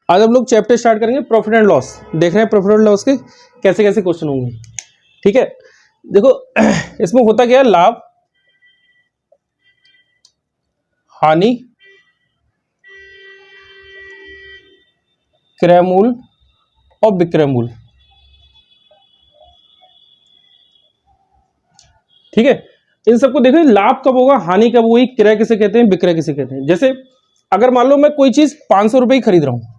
आज हम लोग चैप्टर स्टार्ट करेंगे प्रॉफिट एंड लॉस। देख रहे हैं प्रॉफिट एंड लॉस के कैसे कैसे क्वेश्चन होंगे। ठीक है, देखो इसमें होता क्या है, लाभ, हानि, क्रय मूल्य और विक्रय मूल्य। ठीक है, इन सबको देखो, लाभ कब होगा, हानि कब होगी, क्रय किसे कहते हैं, विक्रय किसे कहते हैं। जैसे अगर मान लो मैं कोई चीज 500 रुपए की खरीद रहा हूं,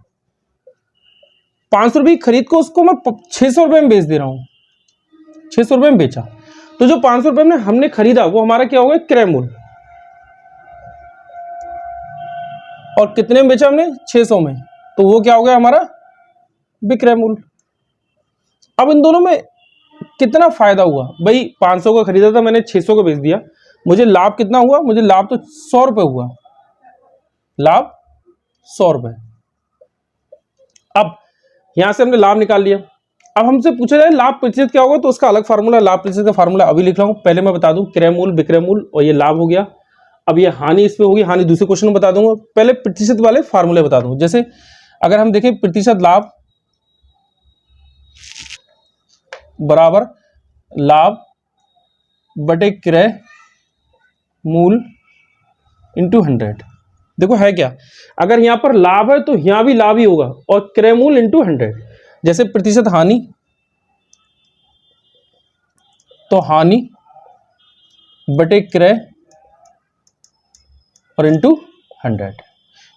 500 रुपए की खरीद को उसको मैं 600 रुपए में बेच दे रहा हूं, 600 रुपए में बेचा, तो जो 500 रुपए में हमने खरीदा वो हमारा क्या होगा, क्रय मूल्य। और कितने में बेचा हमने, 600 में, तो वो क्या हो गया हमारा विक्रय मूल्य। अब इन दोनों में कितना फायदा हुआ भाई, 500 का खरीदा था मैंने, 600 का बेच दिया, मुझे लाभ कितना हुआ, मुझे लाभ तो 100 रुपए हुआ, लाभ 100 रुपए। अब यहां से हमने लाभ निकाल लिया। अब हमसे पूछा जाए लाभ प्रतिशत क्या होगा, तो उसका अलग फार्मूला, लाभ प्रतिशत का फार्मूला अभी लिख रहा हूं। पहले मैं बता दूं क्रय मूल्य, विक्रय मूल्य, और ये लाभ हो गया। अब ये हानि इसमें होगी, हानि दूसरे क्वेश्चन में बता दूंगा। पहले प्रतिशत वाले फार्मूले बता दूं। जैसे अगर हम देखें प्रतिशत लाभ बराबर लाभ बटे क्रय मूल्य इंटू 100। देखो है क्या, अगर यहां पर लाभ है तो यहां भी लाभ ही होगा, और क्रय मूल्य इंटू 100। जैसे प्रतिशत हानि, तो हानि बटे क्रय और इंटू 100,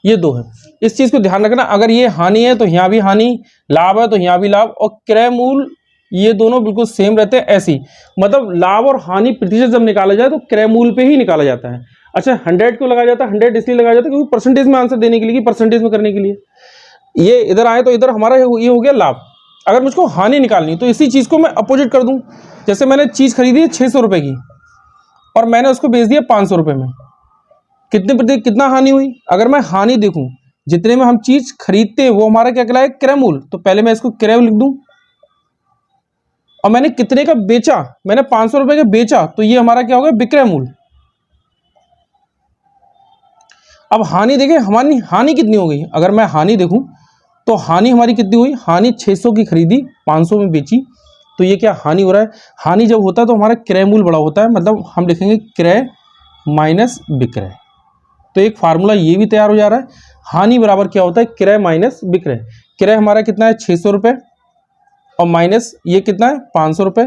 ये दो है। इस चीज को ध्यान रखना, अगर ये हानि है तो यहां भी हानि, लाभ है तो यहां भी लाभ, और क्रय मूल्य ये दोनों बिल्कुल सेम रहते हैं। ऐसी मतलब लाभ और हानि प्रतिशत जब निकाला जाए तो क्रय मूल्य पे ही निकाला जाता है। अच्छा 100 क्यों लगाया जाता है, 100 इसलिए लगाया जाता है क्योंकि परसेंटेज में आंसर देने के लिए, परसेंटेज में करने के लिए। ये इधर आए तो इधर हमारा ये हो गया लाभ। अगर मुझको हानि निकालनी तो इसी चीज को मैं अपोजिट कर दूं। जैसे मैंने चीज खरीदी है 600 रुपए की और मैंने उसको बेच दिया 500 रुपए में, कितना हानि हुई। अगर मैं हानि देखूं, जितने में हम चीज खरीदते हैं वो हमारा क्या कहलाए, क्रय मूल्य। तो पहले मैं इसको क्रय लिख दूं, और मैंने कितने का बेचा, मैंने 500 रुपए का बेचा, तो ये हमारा क्या होगा, विक्रय मूल्य। अब हानि देखें, हमारी हानि कितनी हो गई। अगर मैं हानि देखूं तो हानि हमारी कितनी हुई, हानि 600 की खरीदी, 500 में बेची, तो ये क्या हानि हो रहा है। हानि जब होता है तो हमारा क्रय मूल्य बड़ा होता है, मतलब हम लिखेंगे क्रय माइनस विक्रय। तो एक फार्मूला ये भी तैयार हो जा रहा है, हानि बराबर क्या होता है, क्रय माइनस विक्रय। क्रय हमारा कितना है, 600 रुपए, और माइनस ये कितना है, 500 रुपए,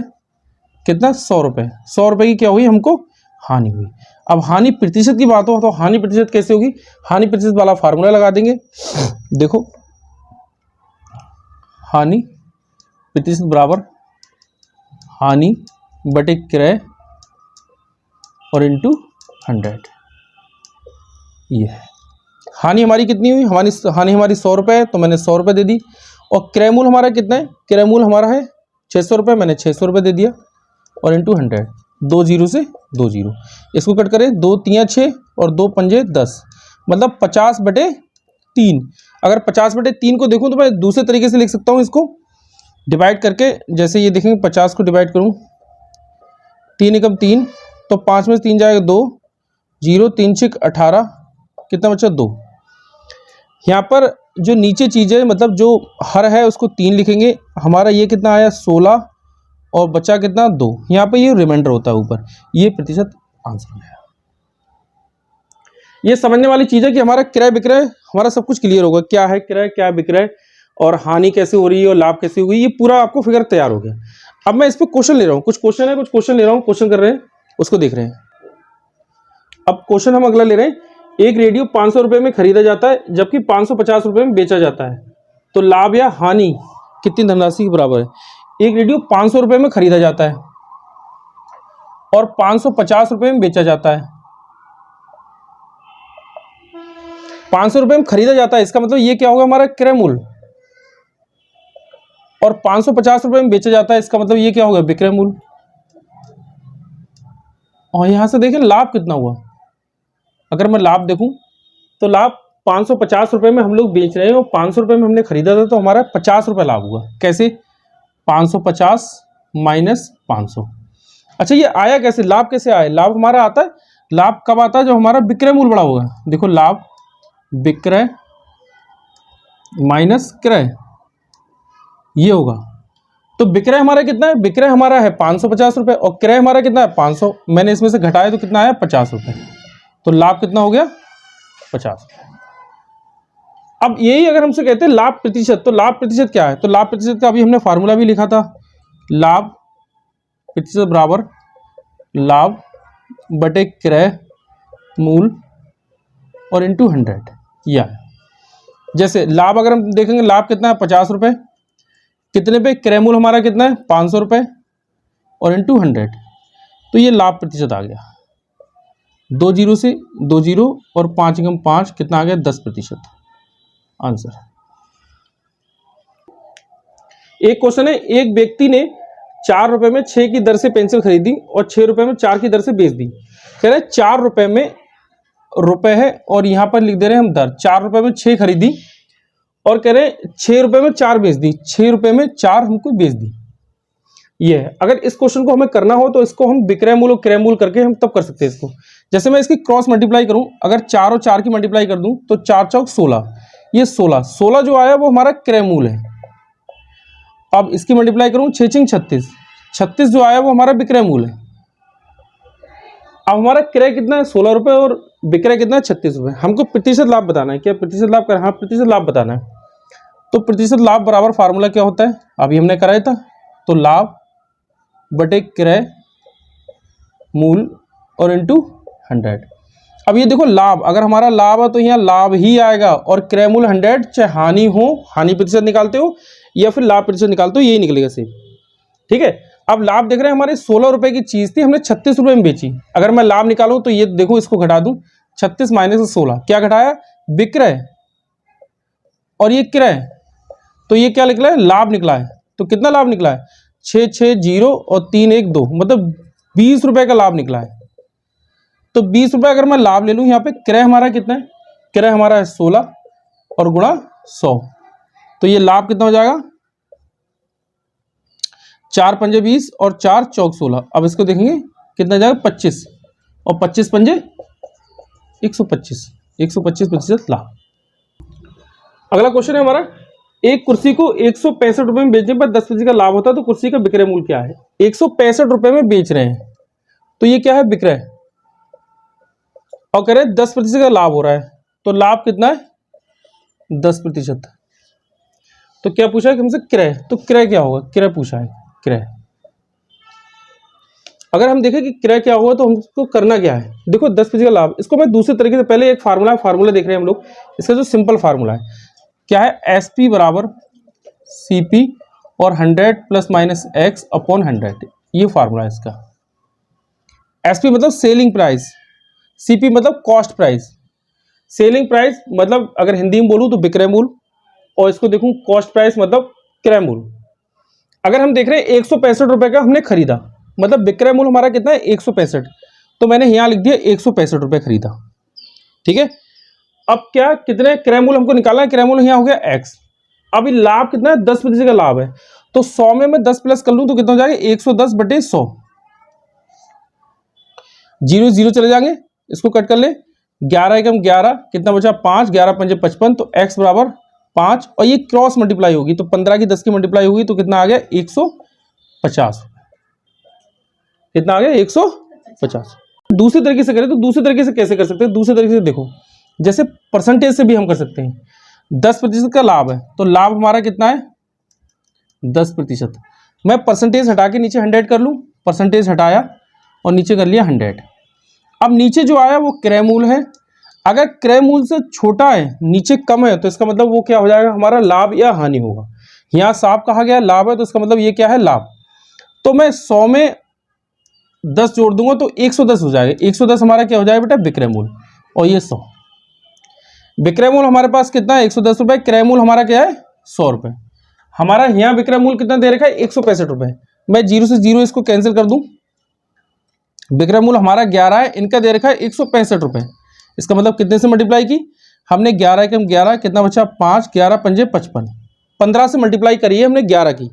कितना 100 रुपए। 100 रुपए की क्या हुई हमको, हानि हुई। अब हानि प्रतिशत की बात हो तो हानि प्रतिशत कैसे होगी, हानि प्रतिशत वाला फार्मूला लगा देंगे। देखो हानि प्रतिशत बराबर हानि बटे क्रय और इंटू 100। ये है हानि हमारी कितनी हुई, हानि हमारी 100 रुपए है, तो मैंने 100 रुपए दे दी। और क्रय मूल्य हमारा कितना है, क्रय मूल्य हमारा है 600 रुपए, मैंने 600 रुपए दे दिया, और इंटू 100। 2 जीरो से 2 जीरो, इसको कट करें, 2 तिया 6 और 2 पंजे 10, मतलब 50 बटे 3। अगर 50 बटे 3 को देखूं तो मैं दूसरे तरीके से लिख सकता हूं, इसको डिवाइड करके। जैसे ये देखेंगे 50 को डिवाइड करूं, 3 एकम 3, तो 5 में से 3 जाएगा 2, 0 3 6 18, कितना बचा 2। यहाँ पर जो नीचे चीज है, मतलब जो हर है उसको 3 लिखेंगे, हमारा ये कितना आया 16, और बचा कितना 2। यहाँ पे ये रिमाइंडर होता है ऊपर, ये प्रतिशत आंसर है। ये समझने वाली चीज है कि हमारा क्रय विक्रय, हमारा सब कुछ क्लियर होगा, क्या है क्रय, क्या विक्रय, और हानि कैसे हो रही है और लाभ कैसे हो गई, ये पूरा आपको फिगर तैयार हो गया। अब मैं इस पर क्वेश्चन ले रहा हूँ, कुछ क्वेश्चन है, कुछ क्वेश्चन ले रहा हूँ, क्वेश्चन कर रहे हैं, उसको देख रहे हैं। अब क्वेश्चन हम अगला ले रहे हैं, एक रेडियो 500 रुपए में खरीदा जाता है जबकि 550 रुपए में बेचा जाता है, तो लाभ या हानि कितनी धनराशि के बराबर है। एक रेडियो 500 रुपए में खरीदा जाता है और 550 रुपए में बेचा जाता है। 500 रुपए में खरीदा जाता है, इसका मतलब ये क्या होगा, हमारा क्रय मूल्य, और 550 रुपए में बेचा जाता है, इसका मतलब ये क्या होगा, विक्रय मूल्य। और यहां से देखें लाभ कितना हुआ, अगर मैं लाभ देखूं तो लाभ 550 रुपए में हम लोग बेच रहे हैं, और 500 रुपए में हमने खरीदा था, तो हमारा 50 रुपए लाभ हुआ। कैसे, 550 माइनस 500। अच्छा ये आया कैसे, लाभ कैसे आया, लाभ हमारा आता है, लाभ कब आता है, जब हमारा विक्रय मूल्य बड़ा होगा। देखो लाभ विक्रय माइनस क्रय, ये होगा। तो विक्रय हमारा कितना है, विक्रय हमारा है 550 रुपये और क्रय हमारा कितना है 500। मैंने इसमें से घटाया तो कितना आया 50 रुपये। तो लाभ कितना हो गया 50। अब यही अगर हमसे कहते हैं लाभ प्रतिशत, तो लाभ प्रतिशत क्या है, तो लाभ प्रतिशत का अभी हमने फार्मूला भी लिखा था। लाभ प्रतिशत बराबर लाभ बटे क्रय मूल और इंटू 100। या जैसे लाभ अगर हम देखेंगे, लाभ कितना है 50 रुपये, कितने पे, क्रय मूल हमारा कितना है 500 रुपये और इंटू 100। तो ये लाभ प्रतिशत आ गया। 2 जीरो से 2 जीरो और 5 एकम 5, कितना आ गया 10%। आंसर। एक क्वेश्चन है, एक व्यक्ति ने 4 रुपए में 6 की दर से पेंसिल खरीदी और 6 रुपए में 4 की दर से बेच दी। कह रहे 4 रुपए में रुपए है और यहां पर लिख दे रहे हैं हम दर। 4 रुपए में 6 खरीदी और कह रहे 6 रुपए में 4 बेच दी, 6 रुपए में 4 हमको बेच दी। ये है। अगर इस क्वेश्चन को हमें करना हो तो इसको हम विक्रय मूल और क्रय मूल करके हम तब कर सकते हैं इसको। जैसे मैं इसकी क्रॉस मल्टीप्लाई करूं, अगर 4 और 4 की मल्टीप्लाई कर दूं तो 4 चौक 16, ये 16 जो आया वो हमारा क्रय मूल है। अब इसकी मल्टीप्लाई करूं 6 6 36, 36 जो आया वो हमारा विक्रय मूल है। अब हमारा क्रय कितना है 16 रुपए और विक्रय कितना है 36 रुपए। हमको प्रतिशत लाभ बताना है। क्या प्रतिशत लाभ कर, हाँ प्रतिशत लाभ बताना है। तो प्रतिशत लाभ बराबर फार्मूला क्या होता है, अभी हमने कराया था। तो लाभ बटे क्रय मूल और इंटू 100। अब ये देखो लाभ, अगर हमारा लाभ है तो यहाँ लाभ ही आएगा और क्रय मूल 100, चाहे हानि हो, हानि प्रतिशत निकालते हो या फिर लाभ प्रतिशत निकालते हो, यही निकलेगा सेम। ठीक है। अब लाभ देख रहे हैं, हमारे 16 रुपए की चीज थी, हमने 36 रुपए में बेची। अगर मैं लाभ निकालूं तो ये देखो, इसको घटा दूं, 36 माइनस 16 क्या घटाया, विक्रय और ये क्रय, तो ये क्या निकला है, लाभ निकला है। तो कितना लाभ निकला है 6 6 0 और 3 1 2, मतलब 20 रुपए का लाभ निकला है। तो 20 रुपए अगर मैं लाभ ले लूं, यहाँ पे क्रय हमारा कितना है, क्रय हमारा है 16 और गुणा 100, तो ये लाभ कितना हो जाएगा 4 पंजे 20 और 4 चौक 16। अब इसको देखेंगे कितना जाएगा 25 और 25 पंजे 125, 125% लाभ। अगला क्वेश्चन है हमारा, एक कुर्सी को 165 रुपए में बेचने पर 10% का लाभ होता है, तो कुर्सी का विक्रय मूल्य क्या है। 165 रुपए में बेच रहे हैं तो ये क्या है विक्रय, और कह रहे 10% का लाभ हो रहा है, तो लाभ कितना है 10%। तो क्या पूछा है हमसे क्रय, तो क्रय क्या होगा, क्रय पूछा है क्रय। अगर हम देखें कि क्रय क्या हुआ तो हमको करना क्या है, देखो 10% का लाभ, इसको मैं दूसरे तरीके से, पहले एक फार्मूला देख रहे हैं हम लोग। इसका जो सिंपल फार्मूला है क्या है, एसपी बराबर सीपी और 100 प्लस माइनस एक्स अपॉन 100, ये फार्मूला है इसका। एसपी मतलब सेलिंग प्राइस, सीपी मतलब कॉस्ट प्राइस। सेलिंग प्राइस मतलब अगर हिंदी में बोलूं तो विक्रय मूल्य, और इसको देखूं कॉस्ट प्राइस मतलब क्रय मूल्य। अगर हम देख रहे हैं 165 रुपए का हमने खरीदा, मतलब विक्रय मूल्य हमारा कितना है 165, तो मैंने यहां लिख दिया 165 रुपए खरीदा। ठीक है। अब क्या, कितने क्रय मूल्य हमको निकालना है, क्रय मूल्य यहां हो गया x। अभी लाभ कितना है 10% का लाभ है, तो 100 में मैं 10 प्लस कर लूं तो कितना हो जाएगा 110 बटे 100, 0 0 चले जाएंगे, इसको कट कर ले, 11 एकम 11, कितना बचा 5, 11 पंजे 55, तो x बराबर 5, और ये क्रॉस मल्टीप्लाई होगी तो 15 की 10 की मल्टीप्लाई होगी तो कितना आ गया 150, कितना आ गया 150। दूसरे तरीके से करें तो दूसरे तरीके से कैसे कर सकते हैं, दूसरे तरीके से देखो, जैसे परसेंटेज से भी हम कर सकते हैं। 10% का लाभ है तो लाभ हमारा कितना है 10%। मैं परसेंटेज हटा के नीचे 100 कर लूं, परसेंटेज हटाया और नीचे कर लिया 100। अब नीचे जो आया वो क्रय मूल्य है, अगर क्रय मूल्य से छोटा है, नीचे कम है, तो इसका मतलब वो क्या हो जाएगा हमारा लाभ या हानि होगा। यहाँ साफ कहा गया लाभ है तो इसका मतलब ये क्या है लाभ। तो मैं 100 में 10 जोड़ दूंगा तो 110 हो जाएगा, 110 हमारा क्या हो जाएगा बेटा विक्रय मूल्य, और ये 100। विक्रय मूल्य हमारे पास कितना है 110 रुपए, क्रय मूल्य हमारा क्या है 100 रुपए। हमारा यहाँ विक्रय मूल्य कितना दे रखा है 165 रुपए। मैं 0 से 0 इसको कैंसिल कर दूं, विक्रय मूल्य हमारा 11 है, इनका दे रखा है 165 रुपए। इसका मतलब कितने से मल्टीप्लाई की हमने, 11 एकम 11, कितना बचा 5, 11 पंजे 55, 15 से मल्टीप्लाई करिए हमने 11 की,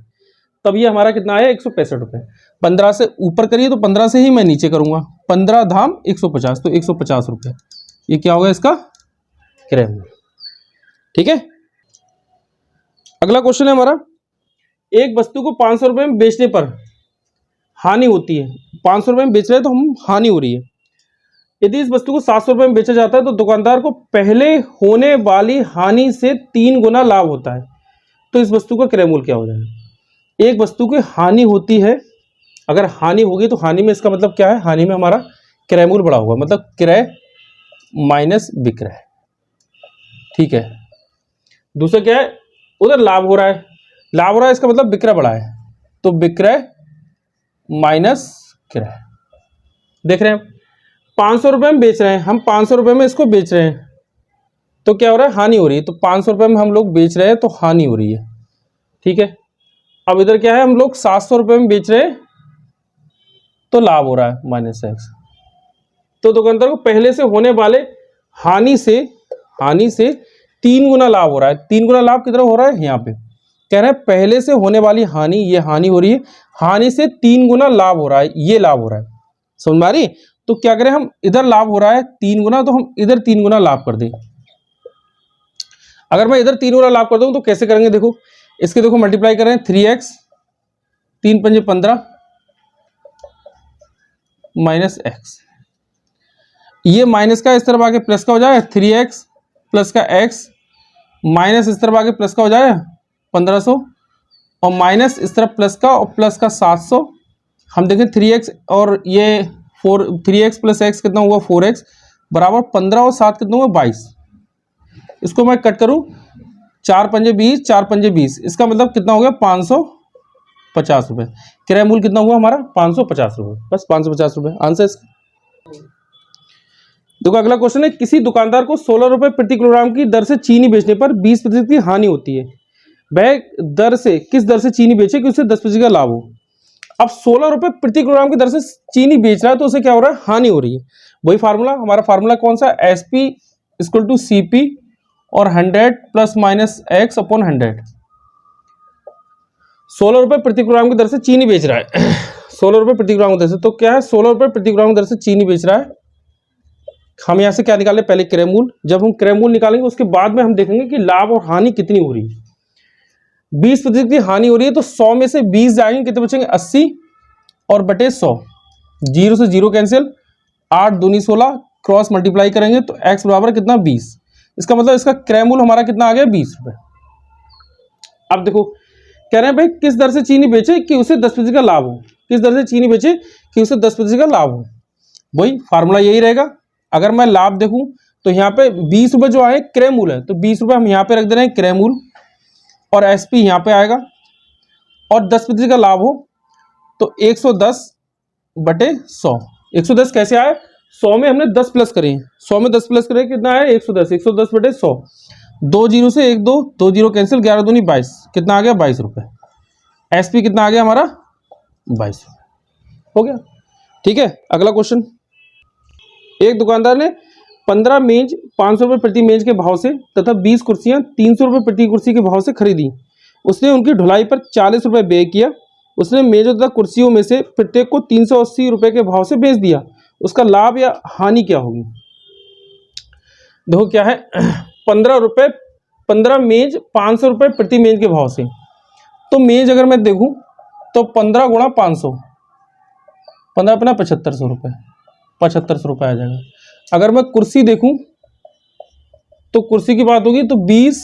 तब ये हमारा कितना आया 165 रुपए। 15 से ऊपर करिए तो 15 से ही मैं नीचे करूंगा, 15 धाम 150, तो 150 रुपए, ये क्या होगा इसका क्रय मूल्य। ठीक है। अगला क्वेश्चन है हमारा, एक वस्तु को 500 रुपये में बेचने पर हानि होती है। 500 रुपये में बेच रहे हैं तो हम हानि हो रही है। यदि इस वस्तु को 700 रुपये में बेचा जाता है तो दुकानदार को पहले होने वाली हानि से 3 गुना लाभ होता है, तो इस वस्तु का क्रय मूल्य क्या हो जाएगा। एक वस्तु की हानि होती है, अगर हानि होगी तो हानि में इसका मतलब क्या है, हानि में हमारा क्रय मूल्य बढ़ा होगा, मतलब क्रय माइनस विक्रय। ठीक है। दूसरा क्या है, उधर लाभ हो रहा है, लाभ हो रहा है इसका मतलब विक्रय बढ़ा है, तो विक्रय माइनस क्रय। देख रहे हैं 500 रुपये में बेच रहे हैं हम, 500 रुपये में इसको बेच रहे हैं तो क्या हो रहा है, हानि हो रही है। तो 500 रुपये में हम लोग बेच रहे हैं तो हानि हो रही है। ठीक है। अब इधर क्या है, हम लोग 700 रुपये में बेच रहे हैं तो लाभ हो रहा है माइनस एक्स। तो दुकानदार को पहले से होने वाले हानि से 3 गुना लाभ हो रहा है। 3 गुना लाभ कितना हो रहा है, यहाँ पे कह रहे हैं पहले से होने वाली हानि, ये हानि हो रही है, हानि से 3 गुना लाभ हो रहा है, ये लाभ हो रहा है। समझ में आ रही। तो क्या करें हम, इधर लाभ हो रहा है 3 गुना, तो हम इधर 3 गुना लाभ कर दें। अगर मैं इधर 3 गुना लाभ कर दूं तो कैसे करेंगे, देखो इसके देखो मल्टीप्लाई करें 3x 3 पंजे 15 माइनस एक्स, ये माइनस का इस तरफ आके प्लस का हो जाएगा 3x प्लस का x, माइनस इस तरफ आके प्लस का हो जाएगा 1500 और माइनस इस तरफ प्लस का और प्लस का 700। हम देखें 3x और ये 3x प्लस x कितना हुआ 4x बराबर 15 और 7 कितना हुआ 22। इसको मैं कट करूं 4 पंजे 20, 4 पंजे 20, इसका मतलब कितना हो गया 550 रुपये। क्रय मूल्य कितना हुआ हमारा 550 रुपये, बस 550 रुपये आंसर इसका। देखो अगला क्वेश्चन है, किसी दुकानदार को 16 रुपये प्रति किलोग्राम की दर से चीनी बेचने पर 20% की हानि होती है। वह दर से किस दर से चीनी बेचे कि उसे 10% का लाभ हो। अब 16 रुपये प्रति किलोग्राम की दर से चीनी बेच रहा है तो उसे क्या हो रहा है, हानि हो रही है। वही फार्मूला, हमारा फार्मूला कौन सा, SP = CP और 100 प्लस माइनस एक्स अपॉन 100। 16 रुपये प्रति किलोग्राम की दर से चीनी बेच रहा है 16 रुपये प्रति किलोग्राम की दर से, तो क्या है 16 रुपये प्रति किलोग्राम की दर से चीनी बेच रहा है। हम यहाँ से क्या निकालें, पहले क्रय मूल्य। जब हम क्रय मूल्य निकालेंगे उसके बाद में हम देखेंगे कि लाभ और हानि कितनी हो रही है। 20% की हानि हो रही है तो 100 में से 20 जाएंगे, कितने बचेंगे 80 और बटे 100, 0 से 0 कैंसिल, 8 दूनी 16, क्रॉस मल्टीप्लाई करेंगे तो x बराबर कितना 20। इसका मतलब इसका क्रय मूल्य हमारा कितना आ गया 20 रुपये। अब देखो कह रहे हैं भाई किस दर से चीनी बेचे कि उसे 10% का लाभ हो, किस दर से चीनी बेचे कि उसे 10% का लाभ हो। वही फार्मूला यही रहेगा। अगर मैं लाभ देखूं तो यहाँ पे 20 रुपये जो आए क्रय मूल्य है, तो 20 रुपये हम यहाँ पे रख दे रहे हैं क्रय मूल्य और SP यहाँ पे आएगा, और 10% का लाभ हो तो 110 बटे 100। 110 कैसे आए, 100 में हमने 10 प्लस करे, 100 में 10 प्लस करें कितना है 110, 110 बटे 100, 2 जीरो से 1 2, 2 जीरो कैंसिल, 11 दूनी 22, कितना आ गया 22 रुपये। SP कितना आ गया हमारा 22 रुपये, हो गया। ठीक है। अगला क्वेश्चन, एक दुकानदार ने 15 मेज 500 रुपये प्रति मेज के भाव से तथा 20 कुर्सियां 300 रुपये प्रति कुर्सी के भाव से खरीदी। उसने उनकी ढुलाई पर 40 रुपये व्यय किया। उसने मेजों तथा कुर्सियों में से प्रत्येक को 380 रुपये के भाव से बेच दिया। उसका लाभ या हानि क्या होगी। देखो क्या है 15 मेज 500 रुपये प्रति मेज के भाव से, तो मेज अगर मैं देखूं तो 15 गुणा 500, 15 अपना 7500 रुपये, 7500 रुपये आ जाएगा। अगर मैं कुर्सी देखूं तो कुर्सी की बात होगी तो 20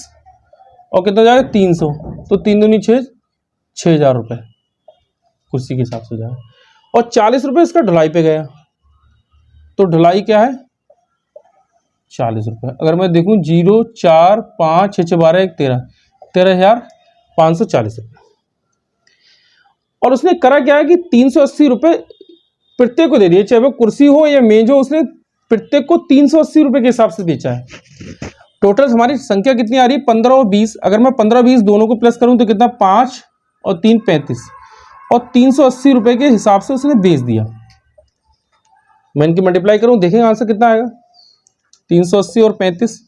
और कितना जाएगा 300, तो 3 दूनी 6, 6000 रुपये कुर्सी के हिसाब से जाएगा। और 40 रुपये इसका ढुलाई पे गया, तो ढुलाई क्या है 40 रुपये। अगर मैं देखूं 0 4 5 6 6 12 1 13, 13,540 रुपये। और उसने करा क्या है कि 380 रुपये प्रत्येक को दे दिए, चाहे वो कुर्सी हो या मेज हो, उसने प्रत्येक को 380 रुपये के हिसाब से बेचा है। टोटल हमारी संख्या कितनी आ रही है 15 और 20। अगर मैं 15 20 दोनों को प्लस करूं तो कितना 5 और 3 35, और 380 रुपये के हिसाब से उसने बेच दिया। मैं इनकी मल्टीप्लाई करूं, देखेंगे आंसर कितना आएगा। 380 और 35,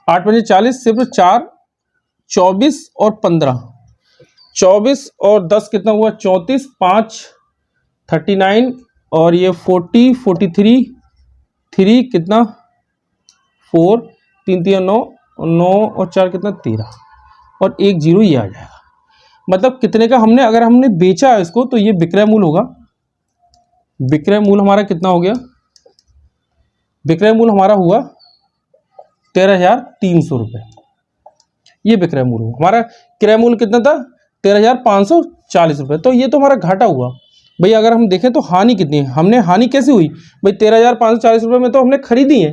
8 पंजे 40, सिर्फ 4, 24 और 15, 24 और 10 कितना हुआ 34, 5 39 और ये 40 43, 3 कितना 4, 3 3 9 और 9 और 4 कितना 13 और 1 0 ये आ जाएगा। मतलब कितने का हमने, अगर हमने बेचा है इसको तो ये विक्रय मूल्य होगा। विक्रय मूल्य हमारा कितना हो गया? विक्रय मूल्य हमारा हुआ 13,300 रुपये। ये विक्रय मूल्य हुआ हमारा। क्रय मूल्य कितना था? 13,540 रुपये। तो ये तो हमारा घाटा हुआ भाई। अगर हम देखें तो हानि कितनी है, हमने हानि कैसे हुई भाई? 13,540 रुपये में तो हमने खरीदी है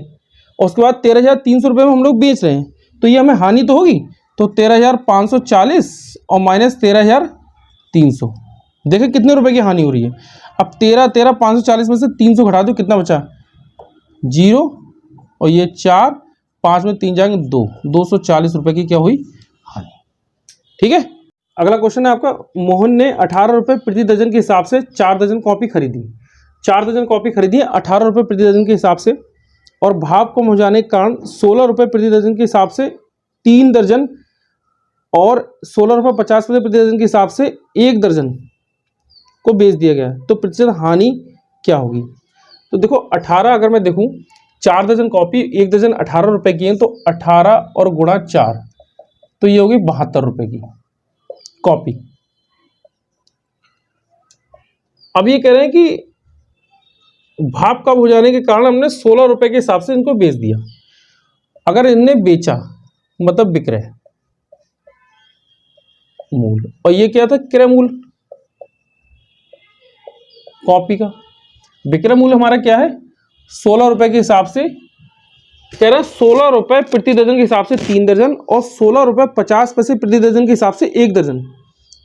और उसके बाद 13,300 रुपये में हम लोग बेच रहे हैं, तो ये हमें हानि तो होगी। तो 13,540 और माइनस 13,300, देखें कितने रुपए की हानि हो रही है। अब 13,540 में से 300 घटा दो, कितना बचा? 0 और ये 4, 5 में 3 जाएंगे 2, 240 रुपए की क्या हुई? हानि। ठीक है। अगला क्वेश्चन है आपका, मोहन ने 18 रुपये प्रति दर्जन के हिसाब से 4 दर्जन कॉपी खरीदी। 4 दर्जन कॉपी खरीदी है 18 रुपये प्रति दर्जन के हिसाब से, और भाव कम हो जाने के कारण 16 रुपये प्रति दर्जन के हिसाब से 3 दर्जन और 16 रुपये 50 पैसे प्रति दर्जन के हिसाब से 1 दर्जन को बेच दिया गया। तो प्रतिशत हानि क्या होगी? तो देखो 18, अगर मैं देखूं 4 दर्जन कॉपी, 1 दर्जन 18 रुपये की है, तो 18 और गुणा 4 तो ये होगी 72 रुपये की कॉपी। अब ये कह रहे हैं कि भाव कम हो जाने के कारण हमने 16 रुपये के हिसाब से इनको बेच दिया। अगर इनने बेचा मतलब विक्रय मूल्य, और ये क्या था? क्रय मूल्य कॉपी का। विक्रय मूल्य हमारा क्या है? 16 रुपये के हिसाब से कह रहा है 16 रुपये प्रति दर्जन के हिसाब से 3 दर्जन और 16 रुपये 50 पैसे प्रति दर्जन के हिसाब से 1 दर्जन।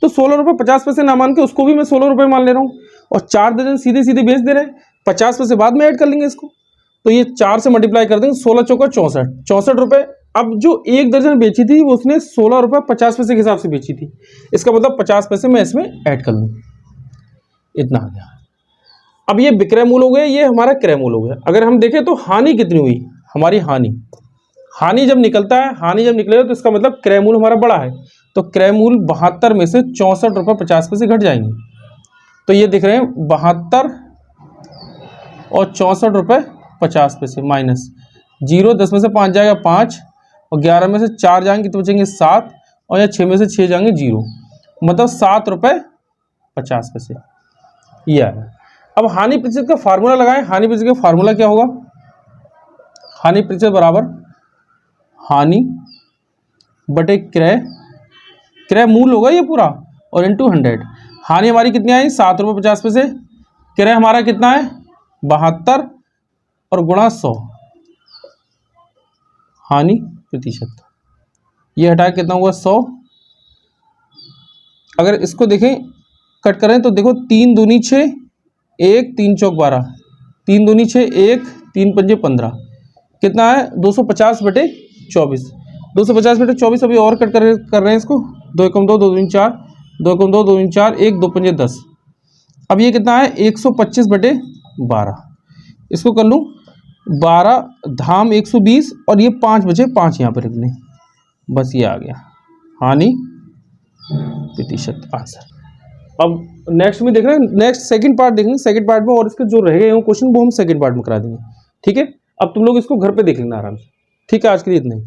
तो 16 रुपये 50 पैसे ना मान के उसको भी मैं 16 रुपये मान ले रहा हूँ, और 4 दर्जन सीधे सीधे बेच दे रहे हैं। 50 पैसे बाद में ऐड कर लेंगे इसको, तो ये 4 से मल्टीप्लाई कर देंगे, 16 चौका 64, 64 रुपये। अब जो 1 दर्जन बेची थी वो उसने 16 रुपये 50 पैसे के हिसाब से बेची थी, इसका मतलब 50 पैसे मैं इसमें ऐड कर लूँ, इतना आ गया। अब ये विक्रय मूल्य हो गया, ये हमारा क्रय मूल्य हो गया। अगर हम देखें तो हानि कितनी हुई हमारी? हानि जब निकलता है, हानि जब निकलेगा तो इसका मतलब क्रय मूल्य हमारा बड़ा है। तो क्रय मूल्य 72 में से 64 रुपये 50 पैसे घट जाएंगे, तो ये दिख रहे हैं 72 और 64 रुपये 50 पैसे माइनस 0, 10 में से 5 जाएगा 5, और 11 में से 4 जाएंगे तो बचेंगे 7, और या 6 में से 6 जाएंगे 0, मतलब 7 रुपये 50 पैसे ये आया। अब हानि प्रतिशत का फार्मूला लगाएं। हानि प्रतिशत का फार्मूला क्या होगा? हानि प्रतिशत बराबर हानि बटे क्रय, क्रय मूल्य होगा ये पूरा, और इंटू 100। हानि हमारी कितनी आई? 7 रुपये 50 पैसे। क्रय हमारा कितना है? 72 और गुणा 100 हानि प्रतिशत, ये हटाए कितना हुआ? 100। अगर इसको देखें कट करें तो देखो 3 दूनी 6, 1 3 चौक 12, 3 दूनी 6, 1 3 पंजे 15, कितना है? 250 बटे 24, 250 बटे 24। अभी और कट कर रहे हैं इसको, 2 एकम 2, 2 दूनी 4, 2 एकम 2, 2 दूनी 4, 1 2 पंजे 10। अब ये कितना है? 125 बटे 12, इसको कर लूँ 12 धाम 120, और ये 5 बचे 5 यहाँ पर रख लें, बस ये आ गया हानि प्रतिशत आंसर। अब नेक्स्ट में देख रहे हैं, नेक्स्ट सेकंड पार्ट देखेंगे। सेकंड पार्ट में और इसके जो रह गए हैं क्वेश्चन वो हम सेकंड पार्ट में करा देंगे। ठीक है, अब तुम लोग इसको घर पे देख लेना आराम से। ठीक है, आज के लिए इतना ही।